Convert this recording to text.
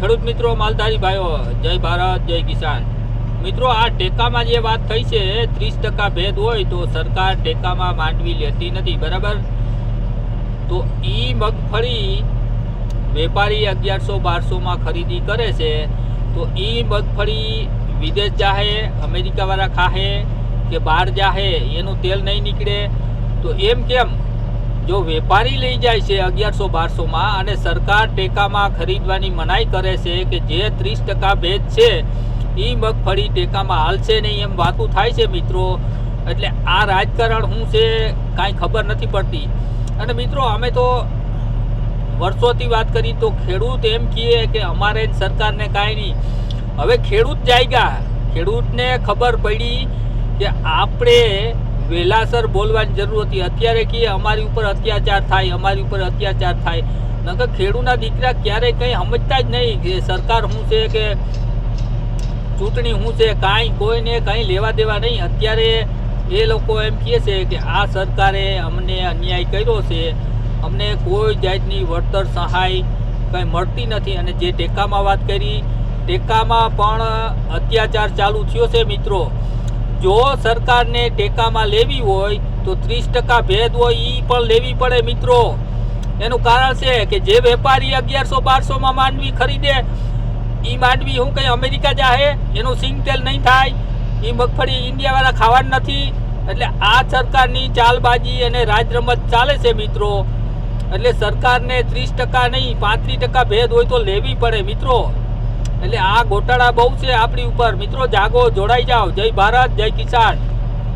ખેડૂત મિત્રો, માલધારી ભાઈઓ, જય ભારત, જય કિસાન. મિત્રો, આ ટેકામાં જે વાત થઈ છે 30% ભેદ હોય તો સરકાર ટેકામાં માંડવી લેતી નથી, બરાબર. તો ઈ મગફળી વેપારી 1100-1200 ખરીદી કરે છે, તો ઈ મગફળી વિદેશ જાહે, અમેરિકાવાળા ખાહે કે બહાર જાહે, એનું તેલ નહીં નીકળે. તો એમ કેમ? જો વેપારી લઈ જાય છે 1100-1200 અને સરકાર ટેકામાં ખરીદવાની મનાઈ કરે છે કે જે 30% ભેજ છે એ મગફળી ટેકામાં હાલશે નહીં, એમ વાતું થાય છે મિત્રો. એટલે આ રાજકારણ શું છે કાંઈ ખબર નથી પડતી. અને મિત્રો, અમે તો વર્ષોથી વાત કરી તો ખેડૂત એમ કહે કે અમારે સરકારને કાંઈ નહીં. હવે ખેડૂત જાગ્યા, ખેડૂતને ખબર પડી કે આપણે વહેલાસર બોલવાની જરૂર હતી. અત્યારે કે અમારી ઉપર અત્યાચાર થાય, અમારી ઉપર અત્યાચાર થાય. નકર ખેડૂતના દીકરા ક્યારેય કંઈ સમજતા જ નહીં કે સરકાર શું છે કે ચૂંટણી શું છે, કાંઈ કોઈને કંઈ લેવા દેવા નહીં. અત્યારે એ લોકો એમ કહે છે કે આ સરકારે અમને અન્યાય કર્યો છે, અમને કોઈ જાતની વળતર સહાય કંઈ મળતી નથી. અને જે ટેકામાં વાત કરી, ટેકામાં પણ અત્યાચાર ચાલુ થયો છે મિત્રો. જો સરકારને ટેકામાં લેવી હોય તો 30% ભેદ હોય એ પણ લેવી પડે મિત્રો. એનું કારણ છે કે જે વેપારી 1100-1200 માંડવી ખરીદે, એ માંડવી હું કંઈ અમેરિકા જાહે, એનું સિંગ તેલ નહીં થાય, એ મગફળી ઇન્ડિયાવાળા ખાવાનું નથી. એટલે આ સરકારની ચાલબાજી અને રાજરમત ચાલે છે મિત્રો. એટલે સરકારને 30% નહીં 35% ભેદ હોય તો લેવી પડે મિત્રો. એટલે આ ગોટાળા બહુ છે આપણી ઉપર મિત્રો. જાગો, જોડાઈ જાઓ. જય ભારત, જય કિસાન.